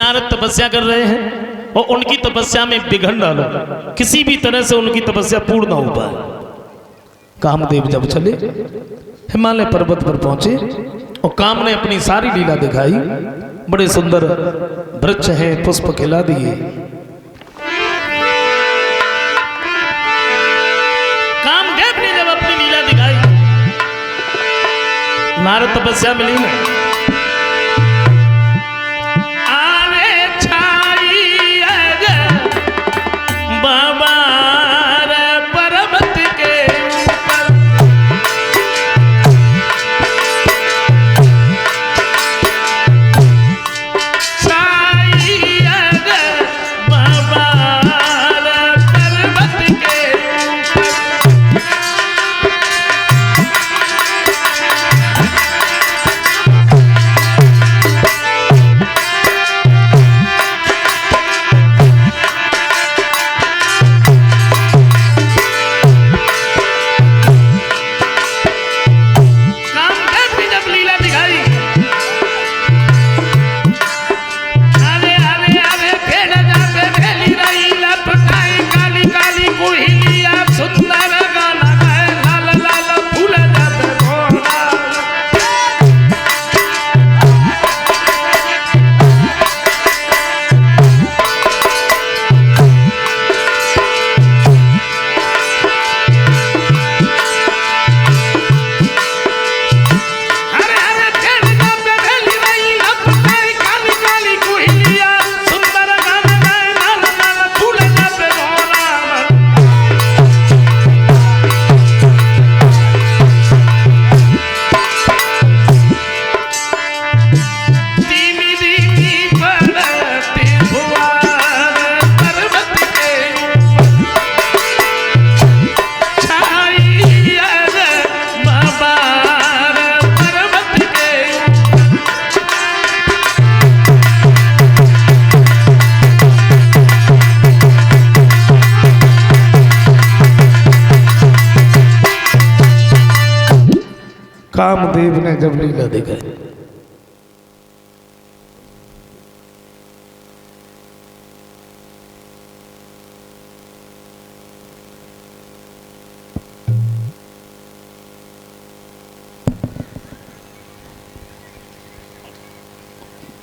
नारद तपस्या कर रहे हैं और उनकी तपस्या में विघ्न डालो, किसी भी तरह से उनकी तपस्या पूर्ण ना हो पाए। कामदेव जब चले हिमालय पर्वत पर पहुंचे और काम ने अपनी सारी लीला दिखाई। बड़े सुंदर वृक्ष हैं, पुष्प खिला दिए। कामदेव ने जब अपनी लीला दिखाई, नारद तपस्या में लीन है। कामदेव ने जब लीला दिखाई,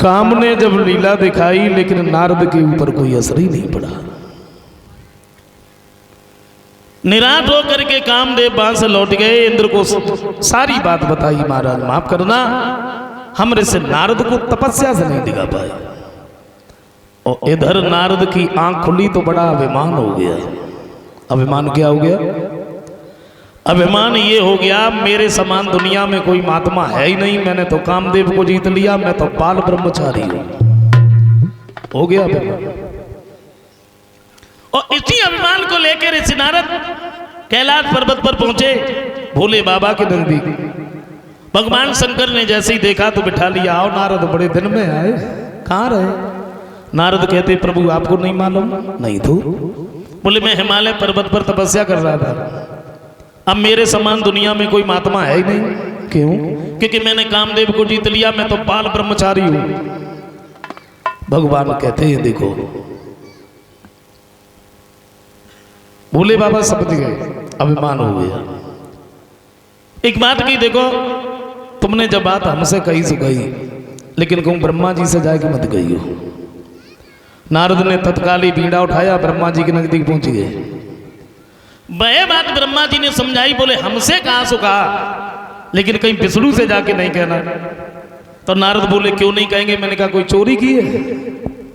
काम ने जब लीला दिखाई, लेकिन नारद के ऊपर कोई असर ही नहीं पड़ा। निराश होकर के कामदेव वहां से लौट गए। इंद्र को सारी बात बताई, महाराज माफ करना, हमरे से नारद को तपस्या से नहीं दिखा पाए। और इधर नारद की आंख खुली तो बड़ा अभिमान हो गया। अभिमान क्या हो गया? अभिमान ये हो गया, मेरे समान दुनिया में कोई महात्मा है ही नहीं, मैंने तो कामदेव को जीत लिया, मैं तो बाल ब्रह्मचारी हूं। हो गया अभिमान। और इसी अभिमान को लेकर ऋषि नारद कैलाश पर्वत पर पहुंचे, भोले बाबा के नजदीक। भगवान शंकर ने जैसे ही देखा तो बिठा लिया। आओ नारद, बड़े दिन में आए, कहाँ रहे? नारद कहते, प्रभु आपको नहीं मालूम? नहीं तो। बोले, मैं हिमालय पर्वत पर तपस्या कर रहा था, अब मेरे समान दुनिया में कोई महात्मा है ही नहीं। क्यों? क्योंकि मैंने कामदेव को जीत लिया, मैं तो बाल ब्रह्मचारी हूं। भगवान कहते हैं, देखो भोले बाबा समझ गए, अभिमान हो गया। एक बात की देखो, तुमने जब बात हमसे कही सो कही, लेकिन कहूं ब्रह्मा जी से जाके मत कही हो। नारद ने तत्काल ही बीड़ा उठाया, ब्रह्मा जी के नजदीक पहुंच गए। वह बात ब्रह्मा जी ने समझाई। बोले, हमसे कहा सो कहा, लेकिन कहीं विष्णु से जाके नहीं कहना। तो नारद बोले, क्यों नहीं कहेंगे? मैंने कहा, कोई चोरी की है,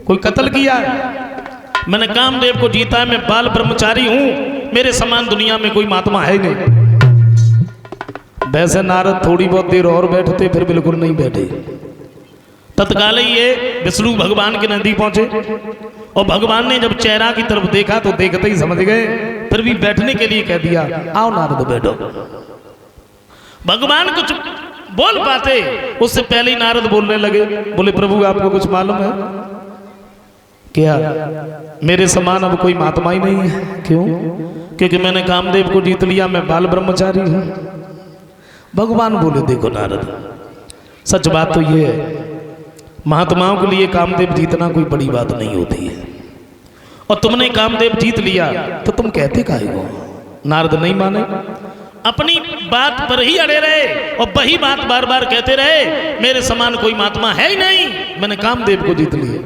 कोई कत्ल किया है? मैंने कामदेव को जीता है, मैं बाल ब्रह्मचारी हूं, मेरे समान दुनिया में कोई महात्मा है ही नहीं। वैसे नारद थोड़ी बहुत देर और बैठते, फिर बिल्कुल नहीं बैठे। तत्काल ही ये विष्णु भगवान के नजदीक पहुंचे और भगवान ने जब चेहरा की तरफ देखा तो देखते ही समझ गए, फिर भी बैठने के लिए कह दिया, आओ नारद बैठो। भगवान कुछ बोल पाते उससे पहले ही नारद बोलने लगे। बोले, प्रभु आपको कुछ मालूम है क्या? मेरे समान अब कोई महात्मा ही नहीं है। क्यों? क्योंकि मैंने कामदेव को जीत लिया, मैं बाल ब्रह्मचारी हूं। भगवान बोले, देखो नारद, सच बात तो ये है, महात्माओं के लिए कामदेव जीतना कोई बड़ी बात नहीं होती है। और तुमने कामदेव जीत लिया तो तुम कहते काहे को? नारद नहीं माने, अपनी बात पर ही अड़े रहे और वही बात बार बार कहते रहे, मेरे समान कोई महात्मा है ही नहीं, मैंने कामदेव को जीत लिया।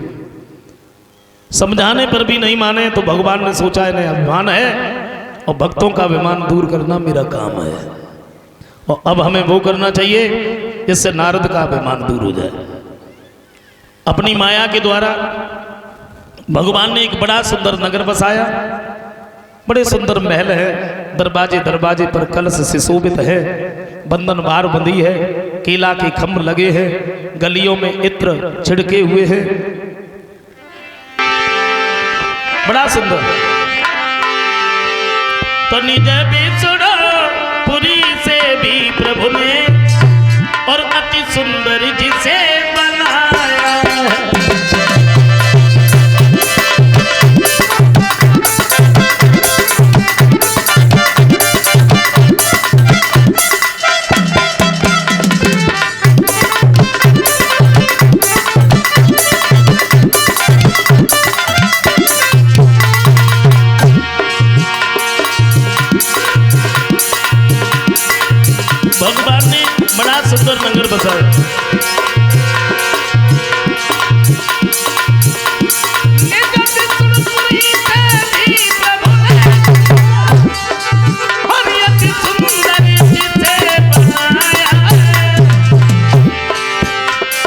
समझाने पर भी नहीं माने तो भगवान ने सोचा इन्हें अभिमान है और भक्तों का अभिमान दूर करना मेरा काम है, और अब हमें वो करना चाहिए जिससे नारद का अभिमान दूर हो जाए। अपनी माया के द्वारा भगवान ने एक बड़ा सुंदर नगर बसाया, बड़े सुंदर महल है, दरवाजे दरवाजे पर कलश से शोभित है, बंधन बार बंधी है, केला के खम्भ लगे हैं, गलियों में इत्र छिड़के हुए हैं, बड़ा सुंदर। तो निज बिछुड़ा पुरी से भी प्रभु ने और अति सुंदर जिसे बनाया है। भगवान ने बड़ा सुंदर नगर बसाया।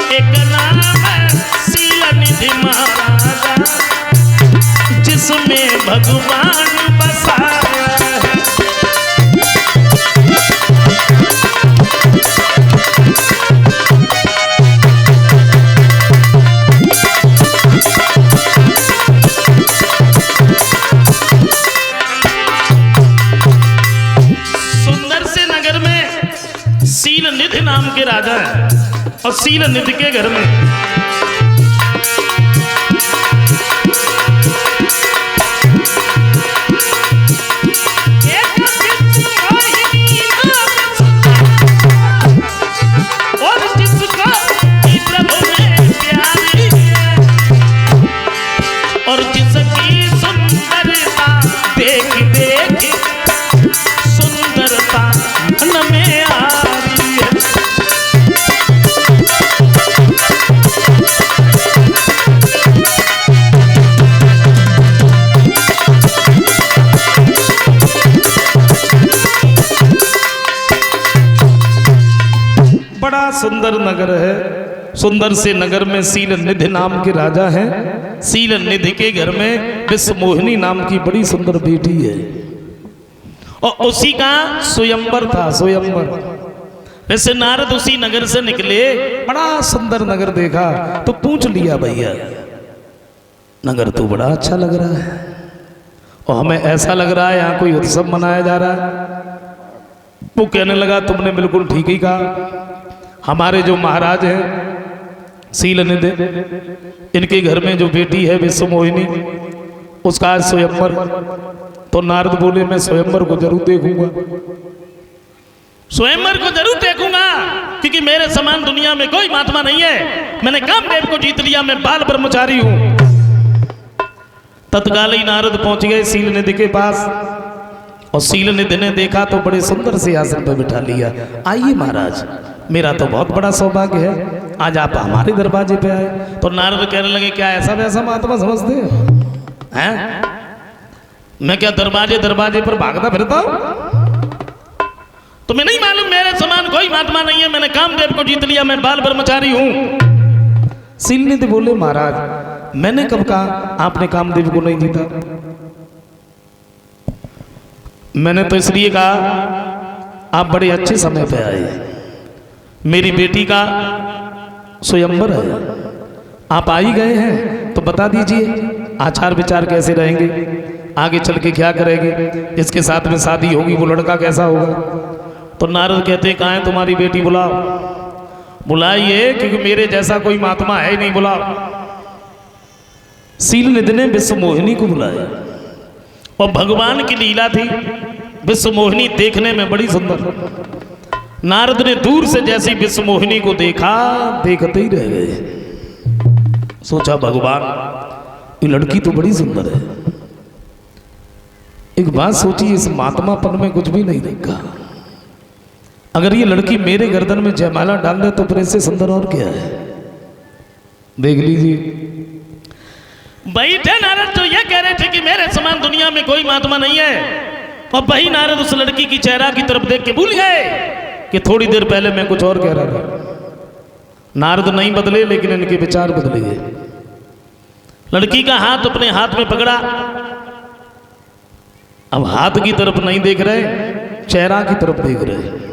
एक नाम है शील निधि महाराजा, जिसमें भगवान बसाया है। शील निधि नाम के राजा है और शील निधि के घर में और जिसको प्रभु ने प्यारी और जिसकी सुंदरता देख देख सुंदरता मन में आ बड़ा सुंदर नगर है। सुंदर से नगर में शील निधि नाम के राजा हैं। शील निधि के घर में विश्वमोहिनी नाम की बड़ी सुंदर बेटी है और उसी का स्वयंवर था। स्वयंवर वैसे नारद उसी नगर से निकले, बड़ा सुंदर नगर देखा तो पूछ लिया, भैया नगर तो बड़ा अच्छा लग रहा है और हमें ऐसा लग रहा है यहाँ कोई उत्सव मनाया जा रहा है। वो कहने लगा, तुमने बिल्कुल ठीक ही कहा। हमारे जो महाराज हैं शील निधि, इनके घर में जो बेटी है विश्वमोहिनी, उसका आज स्वयंवर। तो नारद बोले, मैं स्वयंवर को जरूर देखूंगा, स्वयंवर को जरूर देखूंगा, क्योंकि मेरे समान दुनिया में कोई महात्मा नहीं है। मैंने कामदेव को जीत लिया, मैं बाल ब्रह्मचारी हूं। तत्काल ही नारद पहुंच गए शील निधि के पास और शील निधि ने देखा तो बड़े सुंदर से आसन पर बिठा लिया। आइए महाराज, मेरा तो बहुत बड़ा सौभाग्य है, आज आप हमारे दरवाजे पे आए। तो नारद कहने लगे, क्या ऐसा वैसा महात्मा समझते हैं? मैं क्या दरवाजे दरवाजे पर भागता फिरता हूं? तुम्हें नहीं मालूम मेरे समान कोई महात्मा नहीं है, मैंने कामदेव को जीत लिया, मैं बाल ब्रह्मचारी हूं। शील निधि बोले, महाराज मैंने कब कहा आपने कामदेव को नहीं जीता? मैंने तो इसलिए कहा आप बड़े अच्छे समय पे आए, मेरी बेटी का स्वयंवर है, आप आ ही गए हैं तो बता दीजिए आचार विचार कैसे रहेंगे, आगे चल के क्या करेंगे, जिसके साथ में शादी होगी वो लड़का कैसा होगा। तो नारद कहते, कहाँ है तुम्हारी बेटी, बुलाओ। बुलाइए, क्योंकि मेरे जैसा कोई महात्मा है ही नहीं, बुलाओ। शील निधि ने विश्वमोहिनी को बुलाया और भगवान की लीला थी, विश्वमोहिनी देखने में बड़ी सुंदर। नारद ने दूर से जैसी विश्वमोहिनी को देखा, देखते ही रह गए। सोचा भगवान ये लड़की तो बड़ी सुंदर है। एक बात सोची, इस महात्मापन में कुछ भी नहीं देखा। अगर ये लड़की मेरे गर्दन में जयमाला डाल दे तो फिर इससे सुंदर और क्या है। देख लीजिए बैठे नारद तो ये कह रहे थे कि मेरे समान दुनिया में कोई महात्मा नहीं है, और वही नारद उस लड़की की चेहरा की तरफ देख के भूल गए कि थोड़ी देर पहले मैं कुछ और कह रहा था। नारद नहीं बदले लेकिन इनके विचार बदले गए। लड़की का हाथ अपने हाथ में पकड़ा, अब हाथ की तरफ नहीं देख रहे, चेहरा की तरफ देख रहे।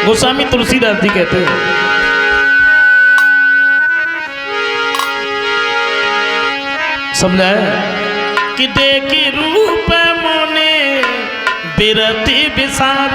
गोस्वामी तुलसीदास जी कहते हैं, समझाया कि देखी रूप मोने बिरती विसार